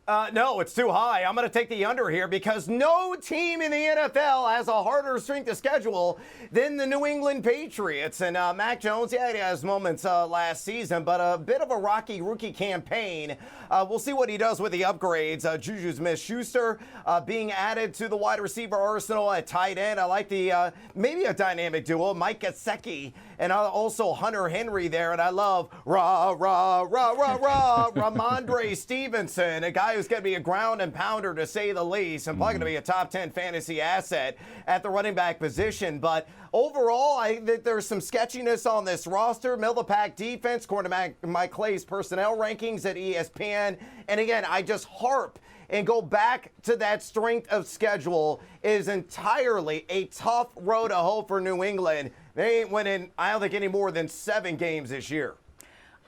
No, it's too high. I'm going to take the under here because no team in the NFL has a harder strength of schedule than the New England Patriots. And Mac Jones, yeah, he has moments last season, but a bit of a rocky rookie campaign. We'll see what he does with the upgrades. Juju Smith-Schuster being added to the wide receiver arsenal at tight end. I like the maybe a dynamic duo, Mike Gesicki and also Hunter Henry there. And I love Ramondre Stevenson, a guy who's going to be a ground and pounder to say the least, and probably going to be a top 10 fantasy asset at the running back position. But overall, I think there's some sketchiness on this roster. Middle of the pack defense, according to Mike Clay's personnel rankings at ESPN. And again, I just harp and go back to that strength of schedule is entirely a tough road to hoe for New England. They ain't winning, I don't think, any more than 7 games this year.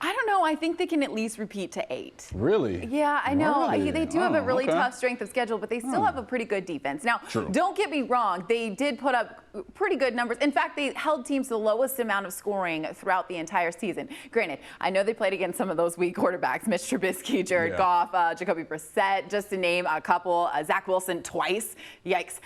I don't know. I think they can at least repeat to 8. Really? Yeah, I know. Really? They do have a really tough strength of schedule, but they still have a pretty good defense. Now, don't get me wrong. They did put up pretty good numbers. In fact, they held teams to the lowest amount of scoring throughout the entire season. Granted, I know they played against some of those weak quarterbacks, Mitch Trubisky, Jared Goff, Jacoby Brissett, just to name a couple, Zach Wilson twice. Yikes.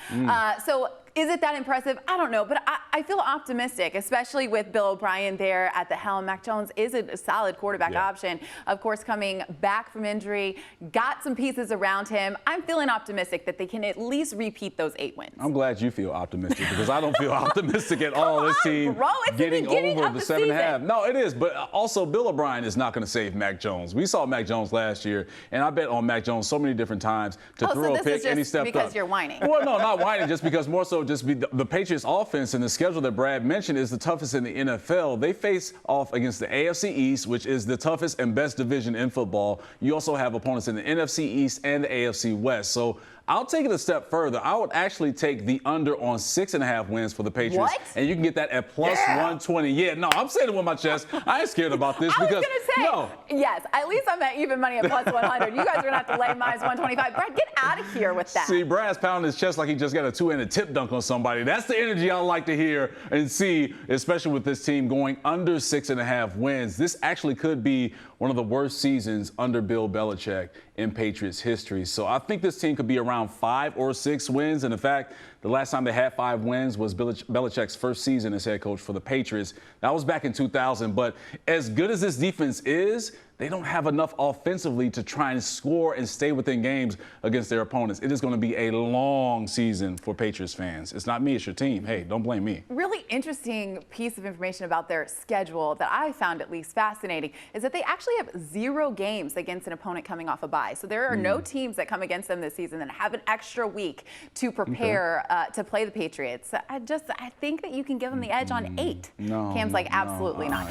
So is it that impressive? I don't know, but I feel optimistic, especially with Bill O'Brien there at the helm. Mac Jones is a solid quarterback option. Of course, coming back from injury, got some pieces around him. I'm feeling optimistic that they can at least repeat those 8 wins. I'm glad you feel optimistic because I don't feel optimistic at all. This team getting over the 7.5. No, it is. But also, Bill O'Brien is not going to save Mac Jones. We saw Mac Jones last year, and I bet on Mac Jones so many different times to throw a pick, and he stepped up. Because you're whining. Well, no, not whining, just because more so the Patriots offense and the schedule that Brad mentioned is the toughest in the NFL. They face off against the AFC East, which is the toughest and best division in football. You also have opponents in the NFC East and the AFC West. So I'll take it a step further. I would actually take the under on 6.5 wins for the Patriots. What? And you can get that at plus 120. Yeah, no, I'm saying it with my chest. I ain't scared about this because, I was going to say, yes, at least I'm at even money at plus 100. You guys are going to have to lay minus 125. Brad, get out of here with that. See, Brad's pounding his chest like he just got a 2-handed tip dunk on somebody. That's the energy I like to hear and see, especially with this team going under 6.5 wins. This actually could be one of the worst seasons under Bill Belichick in Patriots history. So I think this team could be around 5 or 6 wins. And in fact, the last time they had 5 wins was Belichick's first season as head coach for the Patriots. That was back in 2000. But as good as this defense is, they don't have enough offensively to try and score and stay within games against their opponents. It is going to be a long season for Patriots fans. It's not me, it's your team. Hey, don't blame me. Really interesting piece of information about their schedule that I found at least fascinating is that they actually have 0 games against an opponent coming off a bye. So there are no teams that come against them this season that have an extra week to prepare to play the Patriots. I think that you can give them the edge on 8. No, Cam's like, absolutely not.